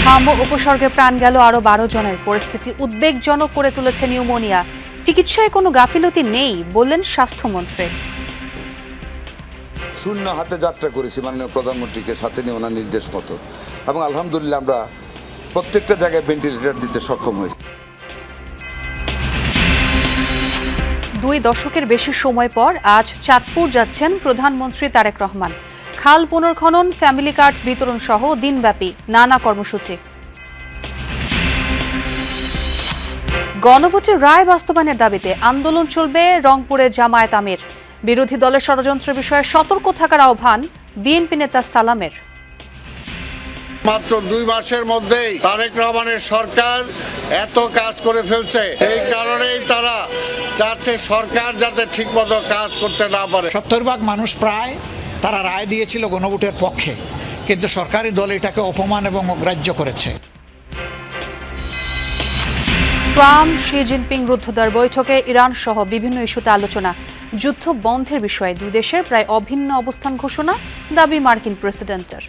হাম উপসর্গে প্রাণ গেল আরও 12 জনের। পরিস্থিতি উদ্বেগজনক করে তুলেছে নিউমোনিয়া। চিকিৎসায় কোনো গাফিলতি নেই বললেন স্বাস্থ্যমন্ত্রী। শূন্য হাতে যাত্রা করেছি মাননীয় প্রধানমন্ত্রীকে সাথে নিয়ে ওনার নির্দেশ মতো, এবং আলহামদুলিল্লাহ আমরা প্রত্যেকটা জায়গায় ভেন্টিলেটর দিতে সক্ষম হয়েছি। 2 দশকের বেশি সময় পর আজ চাঁদপুর যাচ্ছেন প্রধানমন্ত্রী তারেক রহমান। খাল পুনর্খনন, ফ্যামিলি কার্ড বিতরণ সহ দিনব্যাপী নানা কর্মসূচি। গণভোটের রায় বাস্তবায়নের দাবিতে আন্দোলন চলবে রংপুরে জামায়াত আমির। বিরোধী দলের ষড়যন্ত্রের বিষয়ে সতর্ক থাকার আহ্বান বিএনপি নেতা সালামের। মাত্র 2 মাসের মধ্যেই তারেক রহমানের সরকার এত কাজ করে ফেলছে, এই কারণেই তারা চাচ্ছে সরকার যাতে ঠিকমতো কাজ করতে না পারে। 70% মানুষ প্রায় তারা রায় দিয়েছিল গণভোটের পক্ষে, কিন্তু সরকারি দল এটাকে অপমান এবং অগ্রাহ্য করেছে। ট্রাম্প শি জিনপিং রুদ্ধদ্বার বৈঠকে ইরান সহ বিভিন্ন ইস্যুতে আলোচনা। যুদ্ধ বন্ধের বিষয়ে 2 দেশের প্রায় অভিন্ন অবস্থান ঘোষণা, দাবি মার্কিন প্রেসিডেন্টের।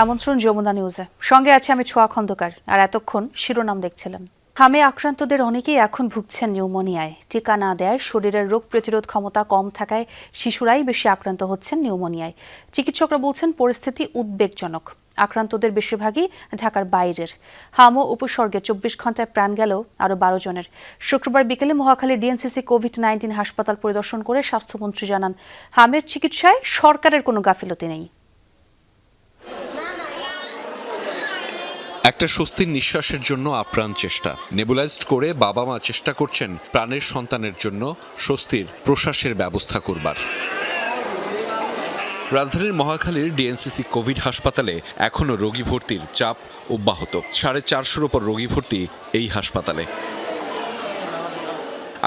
আমন্ত্রণ যমুনা নিউজে, সঙ্গে আছে আমি ছোঁয়া খন্দকার। আর এতক্ষণ শিরোনাম দেখছিলেন। হামে আক্রান্তদের অনেকেই এখন ভুগছেন নিউমোনিয়ায়। টিকা না দেয়, শরীরের রোগ প্রতিরোধ ক্ষমতা কম থাকায় শিশুরাই বেশি আক্রান্ত হচ্ছেন নিউমোনিয়ায়। চিকিৎসকরা বলছেন পরিস্থিতি উদ্বেগজনক। আক্রান্তদের বেশিরভাগই ঢাকার বাইরের। হামো উপসর্গে 24 ঘন্টায় প্রাণ গেল আরও 12 জনের। শুক্রবার বিকেলে মহাখালীর ডিএনসিসি কোভিড-19 হাসপাতাল পরিদর্শন করে স্বাস্থ্যমন্ত্রী জানান, হামের চিকিৎসায় সরকারের কোনো গাফিলতি নেই। একটা স্বস্তির নিঃশ্বাসের জন্য আপ্রাণ চেষ্টা। নেবুলাইজড করে বাবা মা চেষ্টা করছেন প্রাণের সন্তানের জন্য স্বস্তির প্রশ্বাসের ব্যবস্থা করবার। রাজধানীর মহাখালীর ডিএনসিসি কোভিড হাসপাতালে এখনও রোগী ভর্তির চাপ অব্যাহত। 450-র ওপর রোগী ভর্তি এই হাসপাতালে।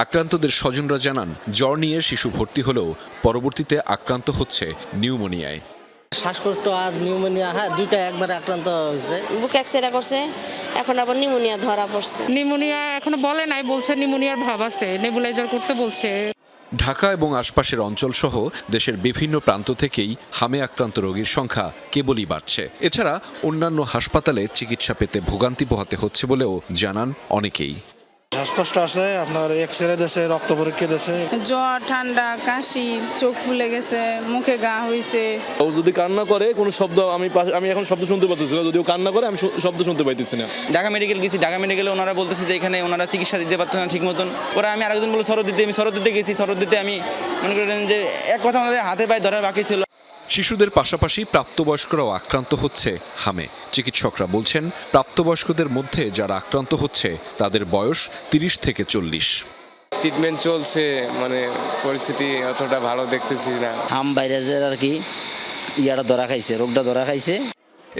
আক্রান্তদের স্বজনরা জানান, জ্বর নিয়ে শিশু ভর্তি হলেও পরবর্তীতে আক্রান্ত হচ্ছে নিউমোনিয়ায়। শ্বাসকষ্ট আর নিউমোনিয়া, দুইটা একবারে আক্রান্ত হয়েছে। বুক এক্সরে করছে, এখন আবার নিউমোনিয়া ধরা পড়ছে। নিউমোনিয়া এখনো বলে নাই, বলছে নিউমোনিয়ার ভাব আছে, নেবুলাইজার করতে বলছে। ঢাকা এবং আশপাশের অঞ্চল সহ দেশের বিভিন্ন প্রান্ত থেকেই হামে আক্রান্ত রোগীর সংখ্যা কেবলই বাড়ছে। এছাড়া অন্যান্য হাসপাতালে চিকিৎসা পেতে ভোগান্তি পোহাতে হচ্ছে বলেও জানান অনেকেই। শ্বাসকষ্ট আছে, আপনার এক্সরে দেশে, রক্ত পরীক্ষা দেশে, জ্বর, ঠান্ডা, কাশি, চোখ ফুলে গেছে, মুখে ঘা হয়েছে। ও যদি কান্না করে কোনো শব্দ, আমি এখন শব্দ শুনতে পাচ্ছি না, যদিও কান্না করে আমি শব্দ শুনতে পাইতেছি না। ঢাকা মেডিকেল গেছি, ঢাকা মেডিকেলে ওনারা বলতেছে যে এখানে ওনারা চিকিৎসা দিতে পারতেন না ঠিক মতন। পরে আমি আরেকজন বলে আমি শরৎদিতে গেছি, শরৎদিতে আমি মনে করেন যে এক কথা ওনাদের হাতে পায়ে ধরার বাকি ছিল। শিশুদের পাশাপাশি প্রাপ্তবয়স্করাও আক্রান্ত হচ্ছে হামে। চিকিৎসকরা বলছেন, প্রাপ্তবয়স্কদের মধ্যে যারা আক্রান্ত হচ্ছে তাদের বয়স 30 থেকে 40। ট্রিটমেন্ট চলছে, মানে পরিস্থিতি অতটা ভালো দেখতেছি না। হাম ভাইরাসের আর কি ইয়াটা ধরা খাইছে, রোগটা ধরা খাইছে।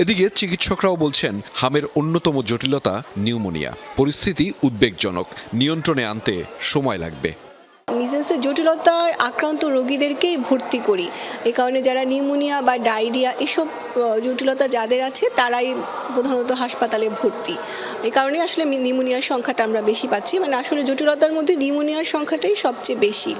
এদিকে চিকিৎসকরাও বলছেন, হামের অন্যতম জটিলতা নিউমোনিয়া। পরিস্থিতি উদ্বেগজনক, নিয়ন্ত্রণে আনতে সময় লাগবে। মিজেলসের জটিলতায় আক্রান্ত রোগীদেরকেই ভর্তি করি। এই কারণে যারা নিউমোনিয়া বা ডায়রিয়া এসব জটিলতা যাদের আছে তারাই প্রধানত হাসপাতালে ভর্তি। এই কারণে আসলে নিউমোনিয়ার সংখ্যাটা আমরা বেশি পাচ্ছি, মানে আসলে জটিলতার মধ্যে নিউমোনিয়ার সংখ্যাটাই সবচেয়ে বেশি।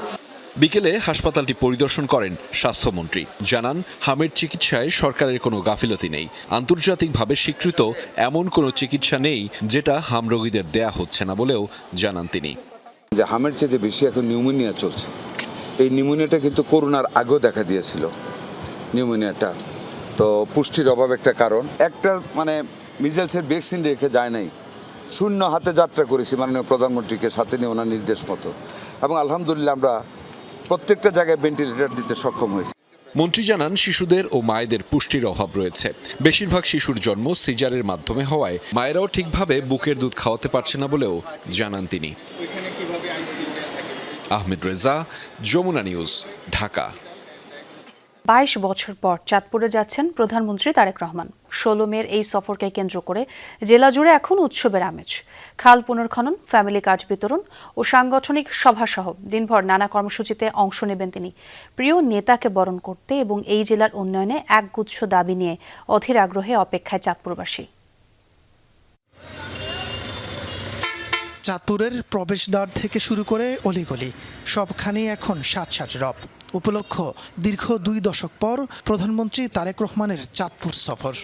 বিকেলে হাসপাতালটি পরিদর্শন করেন স্বাস্থ্যমন্ত্রী। জানান, হামের চিকিৎসায় সরকারের কোনো গাফিলতি নেই। আন্তর্জাতিকভাবে স্বীকৃত এমন কোনো চিকিৎসা নেই যেটা হাম রোগীদের দেয়া হচ্ছে না বলেও জানান তিনি। যে হামের চেয়ে বেশি এখন নিউমোনিয়া চলছে। এই নিউমোনিয়াটা কিন্তু করোনার আগেও দেখা দিয়েছিল। নিউমোনিয়াটা তো পুষ্টির অভাব একটা কারণ। একটা মানে মিজেলসের ভ্যাকসিন রেখে যায় নাই, শূন্য হাতে যাত্রা করেছি মাননীয় প্রধানমন্ত্রীকে সাথে নিয়ে ওনার নির্দেশ মতো, এবং আলহামদুলিল্লাহ আমরা প্রত্যেকটা জায়গায় ভেন্টিলেটর দিতে সক্ষম হয়েছি। মন্ত্রী জানান, শিশুদের ও মায়েদের পুষ্টির অভাব রয়েছে। বেশিরভাগ শিশুর জন্ম সিজারের মাধ্যমে হওয়ায় মায়েরাও ঠিকভাবে বুকের দুধ খাওয়াতে পারছে না বলেও জানান তিনি। আহমেদ রেজা, যমুনা নিউজ, ঢাকা। 22 বছর পর চাঁদপুরে যাচ্ছেন প্রধানমন্ত্রী তারেক রহমান। 16 মের এই সফরকে কেন্দ্র করে জেলা জুড়ে এখন উৎসবের আমেজ। খাল পুনর্খনন, ফ্যামিলি কার্ড বিতরণ ও সাংগঠনিক সভাসহ দিনভর নানা কর্মসূচিতে অংশ নেবেন তিনি। প্রিয় নেতাকে বরণ করতে এবং এই জেলার উন্নয়নে একগুচ্ছ দাবি নিয়ে অধীর আগ্রহে অপেক্ষায় চাঁদপুরবাসী। চাঁদপুরের প্রবেশদ্বার থেকে শুরু করে অলিগলি সবখানেই এখন সাজ রব। উপলক্ষ দীর্ঘ 2 দশক পর প্রধানমন্ত্রী তারেক রহমানের চাঁদপুর সফর।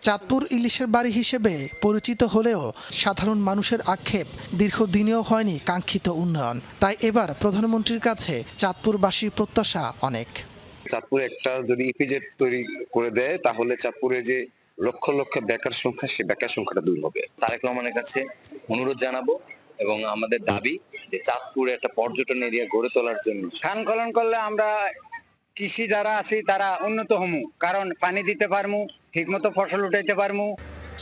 চাঁদপুর ইলিশের বাড়ি হিসেবে পরিচিত হলেও সাধারণ মানুষের আক্ষেপ দীর্ঘদিনেও হয়নি কাঙ্ক্ষিত উন্নয়ন। তাই এবার প্রধানমন্ত্রীর কাছে চাঁদপুরবাসীর প্রত্যাশা অনেক। চাঁদপুরে একটা যদি ইপিজেড তৈরি করে দেয় তাহলে চাঁদপুরে যে লক্ষ লক্ষ বেকার সংখ্যা, সে বেকার সংখ্যাটা দূর হবে। তারেক রহমানের কাছে অনুরোধ জানাবো এবং আমাদের দাবি যে চাঁদপুরে একটা পর্যটন এরিয়া গড়ে তোলার জন্য খান খনন করলে আমরা কৃষি যারা আছি তারা উন্নত হমু, কারণ পানি দিতে পারমু, ঠিক মতো ফসল উঠাইতে পারমু।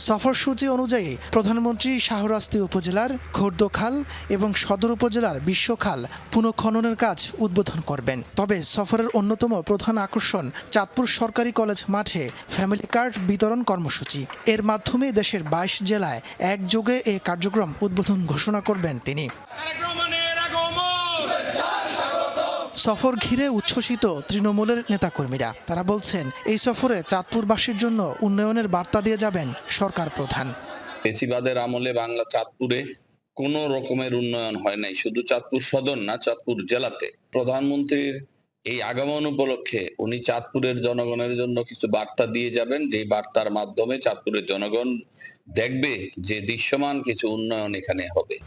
সফরসূচি অনুযায়ী প্রধানমন্ত্রী শাহরাস্তি উপজেলার খোর্দখাল এবং সদর উপজেলার বিশ্বখাল পুনঃখননের কাজ উদ্বোধন করবেন। তবে সফরের অন্যতম প্রধান আকর্ষণ চাঁদপুর সরকারি কলেজ মাঠে ফ্যামিলি কার্ড বিতরণ কর্মসূচি। এর মাধ্যমে দেশের 22 জেলায় একযোগে এই কার্যক্রম উদ্বোধন ঘোষণা করবেন তিনি। সফর ঘিরে উচ্ছ্বসিত তৃণমূলের নেতাকর্মীরা। তারা বলছেন এই সফরে চাঁদপুরবাসীর জন্য উন্নয়নের বার্তা দিয়ে যাবেন সরকার প্রধান। ফেসিবাদের আমলে বাংলা চাঁদপুরে কোনো রকমের উন্নয়ন হয় নাই, শুধু চাঁদপুর সদর না, চাঁদপুর জেলাতে। প্রধানমন্ত্রীর এই আগমন উপলক্ষে উনি চাঁদপুরের জনগণের জন্য কিছু বার্তা দিয়ে যাবেন, যে বার্তার মাধ্যমে চাঁদপুরের জনগণ দেখবে যে দৃশ্যমান কিছু উন্নয়ন এখানে হবে।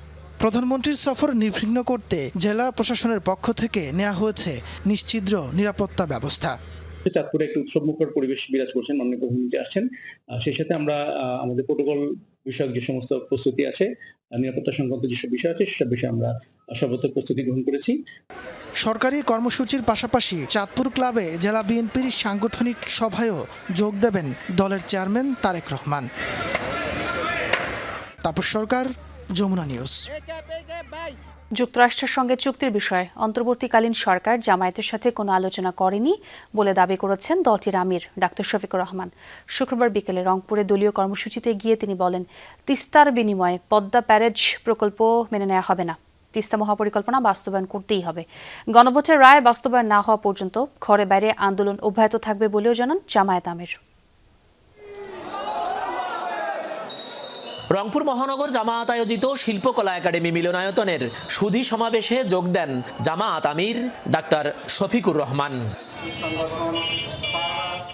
প্রধানমন্ত্রীর সফর নির্বিঘ্ন করতে জেলা প্রশাসনের পক্ষ থেকে নেওয়া হয়েছে নিশ্ছিদ্র নিরাপত্তা ব্যবস্থা। চাঁদপুরে একটি উৎসবমুখর পরিবেশ বিরাজ করছেন, মাননীয় প্রধানমন্ত্রী আসছেন। সেই সাথে আমরা আমাদের প্রোটোকল বিষয়ক যে সমস্ত প্রস্তুতি আছে, নিরাপত্তা সংক্রান্ত যেসব বিষয় আছে, সেসব বিষয়ে আমরা সর্বোচ্চ প্রস্তুতি গ্রহণ করেছি। সরকারি কর্মসূচির পাশাপাশি চাঁদপুর ক্লাবে জেলা বিএনপির সাংগঠনিক সভায়ও যোগ দেবেন দলের চেয়ারম্যান তারেক রহমান। তাপস সরকার, যমুনা নিউজ। যুক্তরাষ্ট্রের সঙ্গে চুক্তির বিষয়ে অন্তর্বর্তীকালীন সরকার জামায়াতের সাথে কোনো আলোচনা করেনি বলে দাবি করেছেন দলটির আমির ডাক্তার শফিকুর রহমান। শুক্রবার বিকেলে রংপুরে দলীয় কর্মসূচিতে গিয়ে তিনি বলেন, তিস্তার বিনিময়ে পদ্মা ব্যারেজ প্রকল্প মেনে নেওয়া হবে না। তিস্তা মহাপরিকল্পনা বাস্তবায়ন করতেই হবে। গণভোটের রায় বাস্তবায়ন না হওয়া পর্যন্ত ঘরে বাইরে আন্দোলন অব্যাহত থাকবে বলেও জানান জামায়াত আমির। রংপুর মহানগর জামায়াত আয়োজিত শিল্পকলা একাডেমি মিলনায়তনের সুধী সমাবেশে যোগ দেন জামায়াত আমির ডাক্তার শফিকুর রহমান।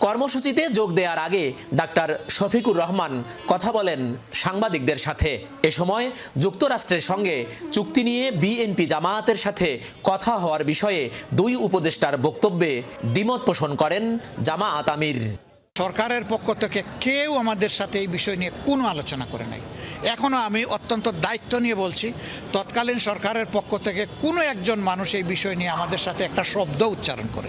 কর্মসূচিতে যোগ দেওয়ার আগে ডাক্তার শফিকুর রহমান কথা বলেন সাংবাদিকদের সাথে। এ সময় যুক্তরাষ্ট্রের সঙ্গে চুক্তি নিয়ে বিএনপি জামায়াতের সাথে কথা হওয়ার বিষয়ে 2 উপদেষ্টার বক্তব্যে দ্বিমত পোষণ করেন জামায়াত আমির। সরকারের পক্ষ থেকে কেউ আমাদের সাথে এই বিষয় নিয়ে কোনো আলোচনা করে নাই। এখনও আমি অত্যন্ত দায়িত্ব নিয়ে বলছি, তৎকালীন সরকারের পক্ষ থেকে কোনো একজন মানুষ এই বিষয় নিয়ে আমাদের সাথে একটা শব্দ উচ্চারণ করে।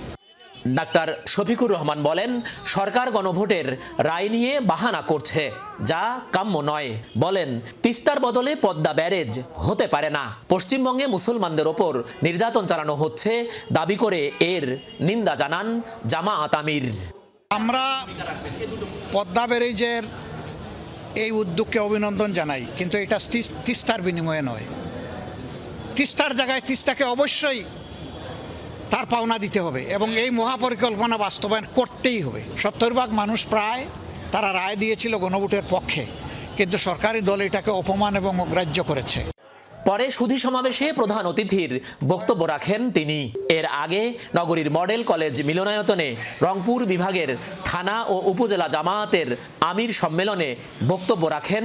ডাক্তার শফিকুর রহমান বলেন, সরকার গণভোটের রায় নিয়ে বাহানা করছে, যা কাম্য নয়। বলেন, তিস্তার বদলে পদ্মা ব্যারেজ হতে পারে না। পশ্চিমবঙ্গে মুসলমানদের ওপর নির্যাতন চালানো হচ্ছে দাবি করে এর নিন্দা জানান জামায়াত আমির। আমরা পদ্মা ব্যারেজের এই উদ্যোগকে অভিনন্দন জানাই, কিন্তু এটা তিস্তার বিনিময়ে নয়। তিস্তার জায়গায় তিস্তাকে অবশ্যই তার পাওনা দিতে হবে এবং এই মহাপরিকল্পনা বাস্তবায়ন করতেই হবে। 70% মানুষ প্রায় তারা রায় দিয়েছিল গণভোটের পক্ষে, কিন্তু সরকারি দল এটাকে অপমান এবং অগ্রাহ্য করেছে। পরে সুধী সমাবেশে প্রধান অতিথির বক্তব্য রাখেন তিনি। এর আগে নগরীর মডেল কলেজ মিলনায়তনে রংপুর বিভাগের থানা ও উপজেলা জামায়াতের আমির সম্মেলনে বক্তব্য রাখেন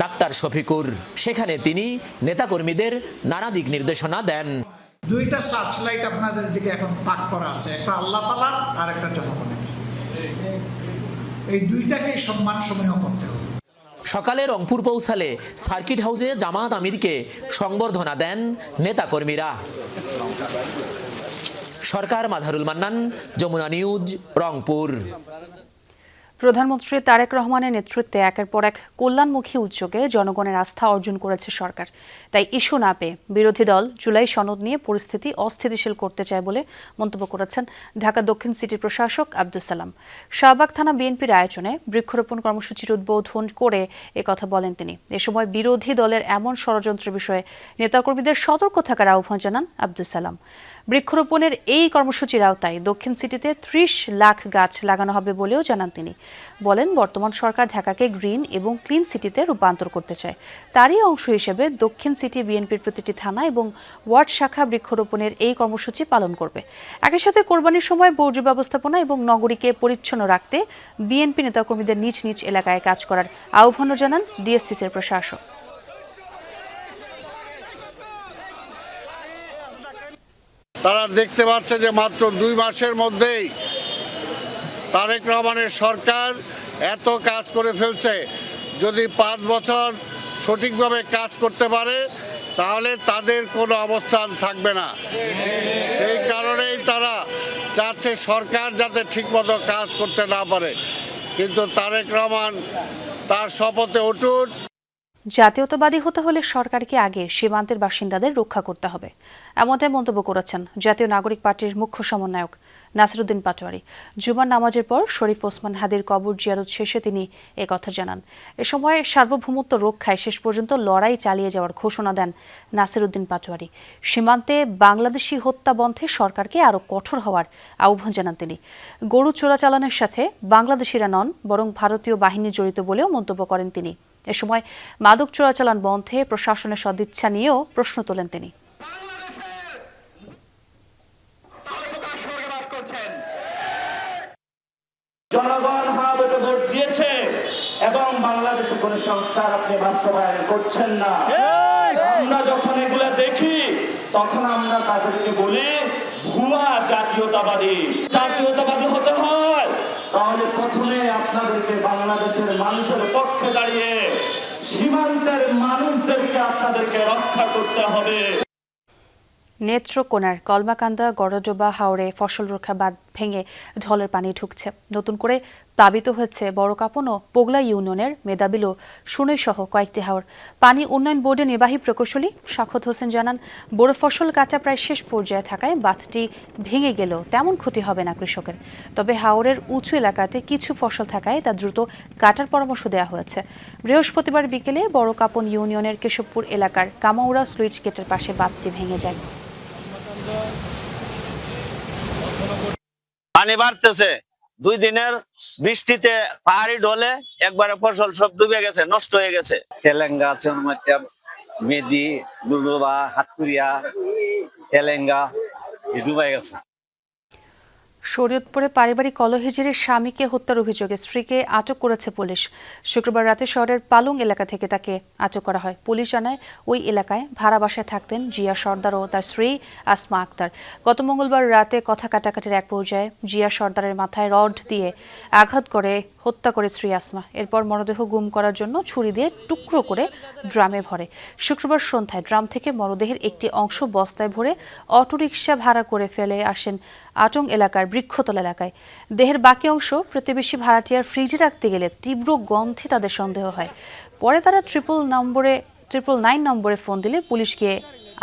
ডাক্তার শফিকুর। সেখানে তিনি নেতাকর্মীদের নানা দিক নির্দেশনা দেন। 2টা সার্চ লাইট আপনাদের দিকে এখন তাক করা আছে, একটা আল্লাহ তাআলার আর একটা জনগণের। এই 2টাকেই সম্মান সমূহ করতে হবে। সকালে রংপুর পৌঁছালে সার্কিট হাউসে জামায়াত আমিরকে সংবর্ধনা দেন নেতাকর্মীরা। সরকার, মাঝারুল মান্নান, যমুনা নিউজ, রংপুর। প্রধানমন্ত্রী তারেক রহমানের নেতৃত্বে একের পর এক কল্যাণমুখী উদ্যোগে জনগণের আস্থা অর্জন করেছে সরকার। তাই ইস্যু না পেয়ে বিরোধী দল জুলাই সনদ নিয়ে পরিস্থিতি অস্থিতিশীল করতে চায় বলে মন্তব্য করেছেন ঢাকা দক্ষিণ সিটির প্রশাসক আব্দুস সালাম। শাহবাগ থানা বিএনপির আয়োজনে বৃক্ষরোপণ কর্মসূচির উদ্বোধন করে একথা বলেন তিনি। এ সময় বিরোধী দলের এমন ষড়যন্ত্রের বিষয়ে নেতাকর্মীদের সতর্ক থাকার আহ্বান জানান আব্দুস সালাম। বৃক্ষরোপণের এই কর্মসূচির আওতায় দক্ষিণ সিটিতে ৩০ লাখ গাছ লাগানো হবে বলেও জানান তিনি। বলেন, বর্তমান সরকার ঢাকাকে গ্রিন এবং ক্লিন সিটিতে রূপান্তর করতে চায়। তারই অংশ হিসেবে দক্ষিণ সিটি বিএনপির প্রতিটি থানা এবং ওয়ার্ড শাখা বৃক্ষরোপণের এই কর্মসূচি পালন করবে। একই সাথে কোরবানির সময় বর্জ্য ব্যবস্থাপনা এবং নগরীকে পরিচ্ছন্ন রাখতে বিএনপি নেতাকর্মীদের নিজ নিজ এলাকায় কাজ করার আহ্বানও জানান ডিএসসিসির প্রশাসক। তারা দেখতে পাচ্ছে যে মাত্র 2 মাসের মধ্যেই তারেক রহমানের সরকার এত কাজ করে ফেলছে। যদি 5 বছর সঠিকভাবে কাজ করতে পারে তাহলে তাদের কোনো অবস্থান থাকবে না। সেই কারণেই তারা চাচ্ছে সরকার যাতে ঠিকমতো কাজ করতে না পারে। কিন্তু তারেক রহমান তার শপথে অটুট। জাতীয়তাবাদী হতে হলে সরকারকে আগে সীমান্তের বাসিন্দাদের রক্ষা করতে হবে, এমনটাই মন্তব্য করেছেন জাতীয় নাগরিক পার্টির মুখ্য সমন্বয়ক নাসিরউদ্দিন পাটোয়ারি। জুমার নামাজের পর শরীফ ওসমান হাদির কবর জিয়ারত শেষে তিনি একথা জানান। এ সময় সার্বভৌমত্ব রক্ষায় শেষ পর্যন্ত লড়াই চালিয়ে যাওয়ার ঘোষণা দেন নাসিরউদ্দিন পাটোয়ারি। সীমান্তে বাংলাদেশি হত্যা বন্ধে সরকারকে আরও কঠোর হওয়ার আহ্বান জানান তিনি। গরু চোরাচালানের সাথে বাংলাদেশিরা নন, বরং ভারতীয় বাহিনী জড়িত বলেও মন্তব্য করেন তিনি। এ সময় মাদক চোরাচালান বন্ধে প্রশাসনের সদিচ্ছা নিয়েও প্রশ্ন তোলেন তিনি। জনগণ হাতে ভোট দিয়েছে এবং বাংলাদেশে কোন সংস্কার আপনি বাস্তবায়ন করছেন না। আমরা যখন এগুলো দেখি তখন আমরা তাদেরকে বলি ভুয়া জাতীয়তাবাদী। জাতীয়তাবাদী হতে হয় তাহলে প্রথমে আপনাদেরকে বাংলাদেশের মানুষের পক্ষে দাঁড়িয়ে সীমান্তের মানুষদেরকে আপনাদেরকে রক্ষা করতে হবে। নেত্রকোনার কলমাকান্দা গড়ডোবা হাওরে ফসল রক্ষা বাঁধ ভেঙে ঢলের পানি ঢুকছে। নতুন করে প্লাবিত হয়েছে বড়কাপন ও পোগলা ইউনিয়নের মেদাবিল ও সুনই সহ কয়েকটি হাওর। পানি উন্নয়ন বোর্ডের নির্বাহী প্রকৌশলী সাখত হোসেন জানান, বড় ফসল কাটা প্রায় শেষ পর্যায়ে থাকায় বাঁধটি ভেঙে গেলেও তেমন ক্ষতি হবে না কৃষকের। তবে হাওরের উঁচু এলাকাতে কিছু ফসল থাকায় তা দ্রুত কাটার পরামর্শ দেওয়া হয়েছে। বৃহস্পতিবার বিকেলে বড়কাপন ইউনিয়নের কেশবপুর এলাকার কামাউড়া স্লুইস গেটের পাশে বাঁধটি ভেঙে যায়। পানি বাড়তেছে, 2 দিনের বৃষ্টিতে পাহাড়ি ঢলে একবারে ফসল সব ডুবে গেছে, নষ্ট হয়ে গেছে। তেলেঙ্গা, মেদি, দুলুবা, হাতকুরিয়া, তেলেঙ্গা ডুবে গেছে। শরীয়তপুরে পারিবারিক কলহে জেরে স্বামীকে হত্যার অভিযোগে স্ত্রীকে আটক করেছে পুলিশ। শুক্রবার রাতে শহরের পালং এলাকা থেকে তাকে আটক করা হয়। পুলিশ জানায়, ওই এলাকায় ভাড়া বাসায় থাকতেন জিয়া সর্দার ও তার স্ত্রী আসমা আক্তার। গত মঙ্গলবার রাতে কথা কাটাকাটির এক পর্যায়ে জিয়া সর্দারের মাথায় রড দিয়ে আঘাত করে হত্যা করে স্ত্রী আসমা। এরপর মরদেহ গুম করার জন্য ছুরি দিয়ে টুকরো করে ড্রামে ভরে। শুক্রবার সন্ধ্যায় ড্রাম থেকে মরদেহের একটি অংশ বস্তায় ভরে অটোরিকশা ভাড়া করে ফেলে আসেন আটং এলাকার বৃক্ষতলা এলাকায়। দেহের বাকি অংশ প্রতিবেশী ভাড়াটিয়ার ফ্রিজে রাখতে গেলে তীব্র গন্ধে তাদের সন্দেহ হয়। পরে তারা 999 নম্বরে ফোন দিলে পুলিশ গিয়ে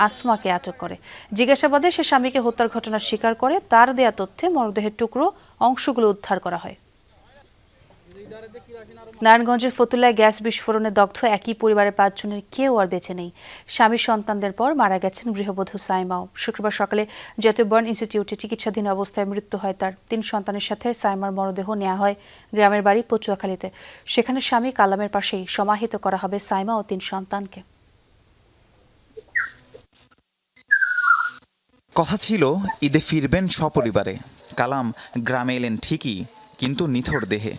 আসমাকে আটক করে। জিজ্ঞাসাবাদে সে স্বামীকে হত্যার ঘটনা স্বীকার করে। তার দেয়া তথ্যে মরদেহের টুকরো অংশগুলো উদ্ধার করা হয়। নারায়ণগঞ্জের ফতুল্লায় গ্যাস বিস্ফোরণে দগ্ধ একই পরিবারের 5 জনের কেউ আর বেঁচে নেই। স্বামী সন্তানদের পর মারা গেছেন গৃহবধূ সাইমাও। শুক্রবার সকালে জাতীয় বার্ন ইনস্টিটিউটে চিকিৎসাধীন অবস্থায় মৃত্যু হয় তার। 3 সন্তানের সাথে সাইমার মরদেহ নেওয়া হয় গ্রামের বাড়ি পটুয়াখালীতে। সেখানে স্বামী কালামের পাশেই সমাহিত করা হবে সাইমা ও 3 সন্তানকে। কথা ছিল ঈদে ফিরবেন সপরিবারে। কালাম গ্রামে এলেন ঠিকই, কিন্তু নিথর দেহে।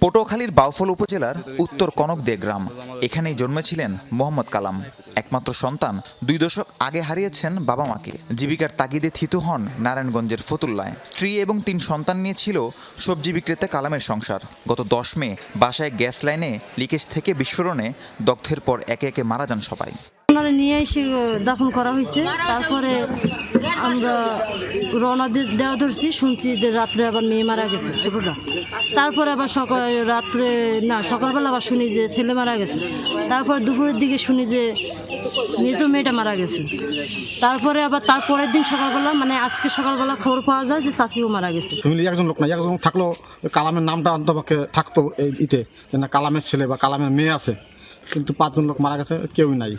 পটুয়াখালীর বাউফল উপজেলার উত্তর কনকদে গ্রাম। এখানেই জন্মেছিলেন মোহাম্মদ কালাম। একমাত্র সন্তান 2 দশক আগে হারিয়েছেন বাবা মাকে। জীবিকার তাগিদে থিতু হন নারায়ণগঞ্জের ফতুল্লায়। স্ত্রী এবং 3 সন্তান নিয়ে ছিল সবজি বিক্রেতা কালামের সংসার। গত 10 মে বাসায় গ্যাস লাইনে লিকেজ থেকে বিস্ফোরণে দগ্ধের পর একে একে মারা যান সবাই। ওনারা নিয়ে এসে দাফন করা হয়েছে। তারপরে আমরা রওনা দেওয়া ধরছি, শুনছি যে রাত্রে আবার মেয়ে মারা গেছে ছোটোটা। তারপরে আবার সকালবেলা আবার শুনি যে ছেলে মারা গেছে। তারপর দুপুরের দিকে শুনি যে মেজো মেয়েটা মারা গেছে। তারপরে আবার তারপরের দিন সকালবেলা, মানে আজকে সকালবেলা খবর পাওয়া যায় যে চাচিও মারা গেছে। একজন লোক না, একজন থাকলেও কালামের নামটা অন্তপক্ষে থাকতো এই ইতে, না কালামের ছেলে বা কালামের মেয়ে আছে, কিন্তু 5 জন লোক মারা গেছে, কেউই নাই।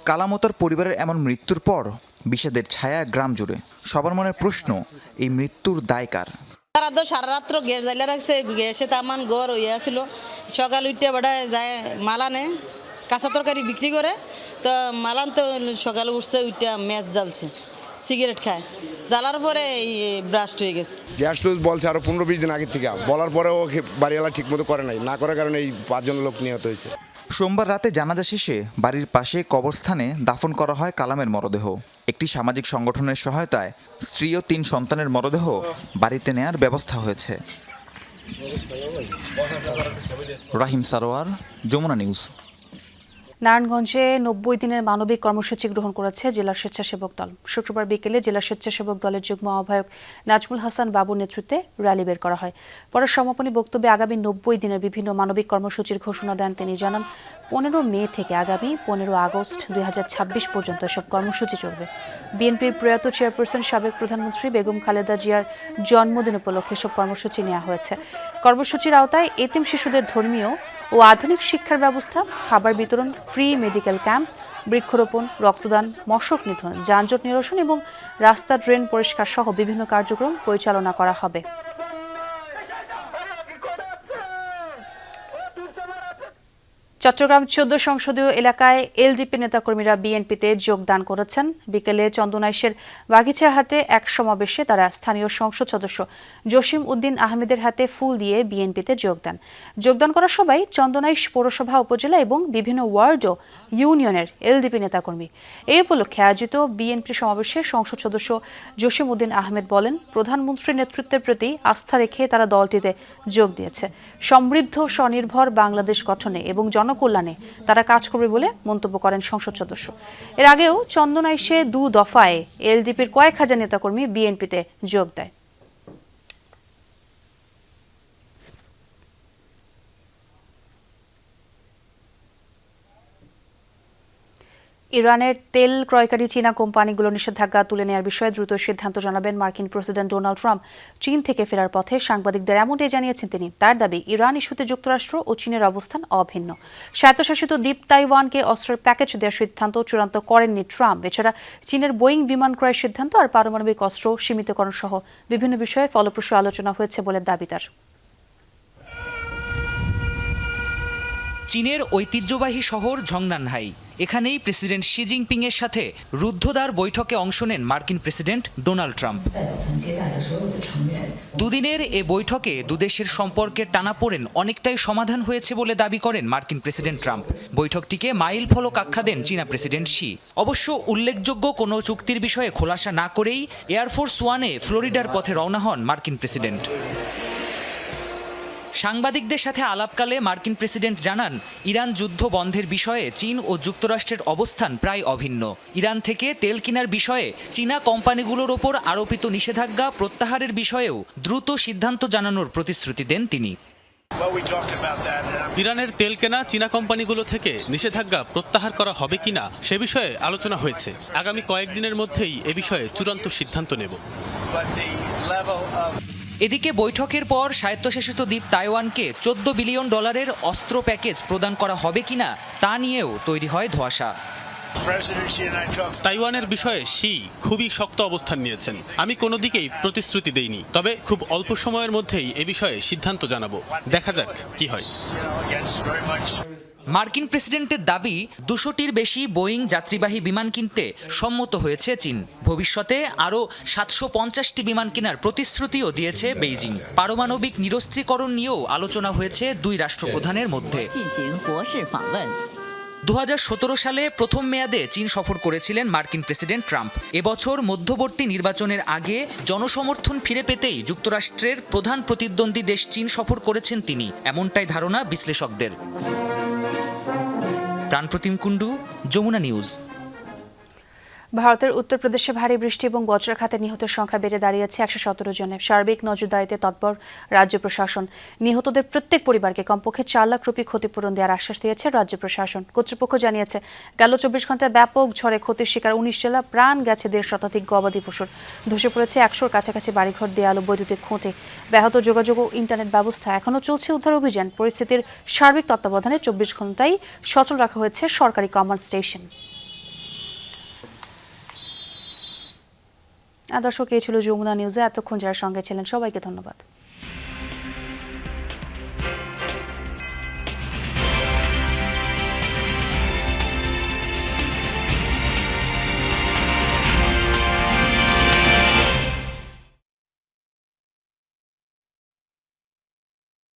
কালাম ও তার পরিবারের এমন মৃত্যুর পর বিষাদের ছায়া গ্রাম জুড়ে। সবার মনে প্রশ্ন, এই মৃত্যুর দায় কার? তারা তো সারা রাত্র গ্যাস জ্বালিয়ে রাখছে, গ্যাসে তামান ঘর হইয়া ছিল। সকাল উঠে বেড়ায় যায় মালানে কাঁচা তরকারি বিক্রি করে, তো মালান তো সকালে উঠছে, উঠে ম্যাচ জ্বালছে, সিগারেট খায়, জ্বালার পরে এই ব্রাস্ট হয়ে গেছে। গ্যাস লুজ বলছে আরো 15-20 দিন আগের থেকে, বলার পরেও বাড়িওয়ালা ঠিক মতো করে নাই, না করার কারণে এই 5 জন লোক নিহত হয়েছে। সোমবার রাতে জানাজা শেষে বাড়ির পাশে কবরস্থানে দাফন করা হয় কালামের মরদেহ। একটি সামাজিক সংগঠনের সহায়তায় স্ত্রী ও 3 সন্তানের মরদেহ বাড়িতে নেয়ার ব্যবস্থা হয়েছে। রাহিম সারোয়ার, যমুনা নিউজ। নারায়ণগঞ্জে 90 দিনের মানবিক কর্মসূচি গ্রহণ করেছে জেলা স্বেচ্ছাসেবক দল। শুক্রবার বিকেলে জেলা স্বেচ্ছাসেবক দলের যুগ্ম আহ্বায়ক নাজমুল হাসান বাবুর নেতৃত্বে র্যালি বের করা হয়। পরে সমাপনী বক্তব্যে আগামী 90 দিনের বিভিন্ন মানবিক কর্মসূচির ঘোষণা দেন তিনি। জানান 15 মে থেকে আগামী 15 আগস্ট 2026 পর্যন্ত এসব কর্মসূচি চলবে। বিএনপির প্রয়াত চেয়ারপারসন সাবেক প্রধানমন্ত্রী বেগম খালেদা জিয়ার জন্মদিন উপলক্ষে এসব কর্মসূচি নেওয়া হয়েছে। কর্মসূচির আওতায় এতিম শিশুদের ধর্মীয় ও আধুনিক শিক্ষার ব্যবস্থা, খাবার বিতরণ, ফ্রি মেডিকেল ক্যাম্প, বৃক্ষরোপণ, রক্তদান, মশক নিধন, যানজট নিরসন এবং রাস্তা ড্রেন পরিষ্কার সহ বিভিন্ন কার্যক্রম পরিচালনা করা হবে। চট্টগ্রাম 14 সংসদীয় এলাকায় এলডিপি নেতাকর্মীরা বিএনপিতে যোগদান করেছেন। বিকেলে চন্দনাইশের বাগিচাহাটে এক সমাবেশে তারা স্থানীয় সংসদ সদস্য জসিম উদ্দিন আহমেদের হাতে ফুল দিয়ে বিএনপিতে যোগদান করা সবাই চন্দনাইশ পৌরসভা, উপজেলা এবং বিভিন্ন ওয়ার্ড ও ইউনিয়নের এলডিপি নেতাকর্মী। এই উপলক্ষে আয়োজিত বিএনপি সমাবেশে সংসদ সদস্য জসিম উদ্দিন আহমেদ বলেন, প্রধানমন্ত্রীর নেতৃত্বের প্রতি আস্থা রেখে তারা দলটিতে যোগ দিয়েছে। সমৃদ্ধ স্বনির্ভর বাংলাদেশ গঠনে এবং জনকল্যাণে তারা কাজ করবে বলে মন্তব্য করেন সংসদ সদস্য। এর আগেও চন্দনাইশে 2 দফায় এলডিপির কয়েক হাজার নেতাকর্মী বিএনপিতে যোগ দেয়। ইরানের তেল ক্রয়কারী চীনা কোম্পানিগুলো নিষেধাজ্ঞা তুলে নেওয়ার বিষয়ে দ্রুত সিদ্ধান্ত জানাবেন মার্কিন প্রেসিডেন্ট ডোনাল্ড ট্রাম্প। চীন থেকে ফেরার পথে সাংবাদিকদের এমনটাই জানিয়েছেন তিনি। তার দাবি, ইরান ইস্যুতে যুক্তরাষ্ট্র ও চীনের অবস্থান অভিন্ন। স্বায়ত্তশাসিত দ্বীপ তাইওয়ানকে অস্ত্রের প্যাকেজ দেওয়ার সিদ্ধান্ত চূড়ান্ত করেননি ট্রাম্প। এছাড়া চীনের বোয়িং বিমান ক্রয়ের সিদ্ধান্ত আর পারমাণবিক অস্ত্র সীমিতকরণ সহ বিভিন্ন বিষয়ে ফলপ্রসূ আলোচনা হয়েছে বলে দাবি তার। চীনের ঐতিহ্যবাহী শহর ঝংনানহাই, এখানেই প্রেসিডেন্ট শি জিনপিং এর সাথে রুদ্ধদ্বার বৈঠকে অংশ নেন মার্কিন প্রেসিডেন্ট ডোনাল্ড ট্রাম্প। দুদিনের এ বৈঠকে দুদেশের সম্পর্কের টানাপোড়েন অনেকটাই সমাধান হয়েছে বলে দাবি করেন মার্কিন প্রেসিডেন্ট ট্রাম্প। বৈঠকটিকে মাইল ফলক আখ্যা দেন চীনা প্রেসিডেন্ট শি। অবশ্য উল্লেখযোগ্য কোনো চুক্তির বিষয়ে খোলাসা না করেই এয়ারফোর্স ওয়ানে ফ্লোরিডার পথে রওনা হন মার্কিন প্রেসিডেন্ট। সাংবাদিকদের সাথে আলাপকালে মার্কিন প্রেসিডেন্ট জানান, ইরান যুদ্ধ বন্ধের বিষয়ে চীন ও যুক্তরাষ্ট্রের অবস্থান প্রায় অভিন্ন। ইরান থেকে তেল কেনার বিষয়ে চীনা কোম্পানিগুলোর ওপর আরোপিত নিষেধাজ্ঞা প্রত্যাহারের বিষয়েও দ্রুত সিদ্ধান্ত জানানোর প্রতিশ্রুতি দেন তিনি। ইরানের তেল কেনা চীনা কোম্পানিগুলো থেকে নিষেধাজ্ঞা প্রত্যাহার করা হবে কিনা সে বিষয়ে আলোচনা হয়েছে। আগামী কয়েকদিনের মধ্যেই এ বিষয়ে চূড়ান্ত সিদ্ধান্ত নেব। এদিকে বৈঠকের পর স্বায়ত্তশাসিত দ্বীপ তাইওয়ানকে $14 বিলিয়ন অস্ত্র প্যাকেজ প্রদান করা হবে কিনা তা নিয়েও তৈরি হয় ধোঁয়াশা। তাইওয়ানের বিষয়ে শি খুবই শক্ত অবস্থান নিয়েছেন। আমি কোনো দিকেই প্রতিশ্রুতি দেইনি, তবে খুব অল্প সময়ের মধ্যেই এ বিষয়ে সিদ্ধান্ত জানাবো। দেখা যাক কি হয়। মার্কিন প্রেসিডেন্টের দাবি, 200টির বেশি বোয়িং যাত্রীবাহী বিমান কিনতে সম্মত হয়েছে চীন। ভবিষ্যতে আরও 750টি বিমান কেনার প্রতিশ্রুতিও দিয়েছে বেইজিং। পারমাণবিক নিরস্ত্রীকরণ নিয়েও আলোচনা হয়েছে দুই রাষ্ট্রপ্রধানের মধ্যে। 2017 সালে প্রথম মেয়াদে চীন সফর করেছিলেন মার্কিন প্রেসিডেন্ট ট্রাম্প। এবছর মধ্যবর্তী নির্বাচনের আগে জনসমর্থন ফিরে পেতেই যুক্তরাষ্ট্রের প্রধান প্রতিদ্বন্দ্বী দেশ চীন সফর করেছেন তিনি, এমনটাই ধারণা বিশ্লেষকদের। প্রাণপ্রতিম কুণ্ডু, যমুনা নিউজ। ভারতের উত্তরপ্রদেশে ভারী বৃষ্টি এবং বজ্রাঘাতে নিহতের সংখ্যা বেড়ে দাঁড়িয়েছে 117 জনে। সার্বিক নজরদারিতে তৎপর রাজ্য প্রশাসন। নিহতদের প্রত্যেক পরিবারকে কমপক্ষে 4 লাখ রুপি ক্ষতিপূরণ দেওয়ার আশ্বাস দিয়েছে রাজ্য প্রশাসন। কর্তৃপক্ষ জানিয়েছে, গেল 24 ঘন্টায় ব্যাপক ঝড়ে ক্ষতির শিকার 19 জেলা, প্রাণ গেছে 1.5 শতাধিক গবাদি পশুর। ধসে পড়েছে 100-র কাছাকাছি বাড়িঘর, দেয়াল ও বৈদ্যুতিক খুঁটি। ব্যাহত যোগাযোগ ও ইন্টারনেট ব্যবস্থা। এখনও চলছে উদ্ধার অভিযান। পরিস্থিতির সার্বিক তত্ত্বাবধানে 24 ঘন্টাই সচল রাখা হয়েছে সরকারি কমান্ড স্টেশন। দর্শক, এই ছিল যমুনা নিউজে। এতক্ষণ যারা সঙ্গে ছিলেন সবাইকে ধন্যবাদ।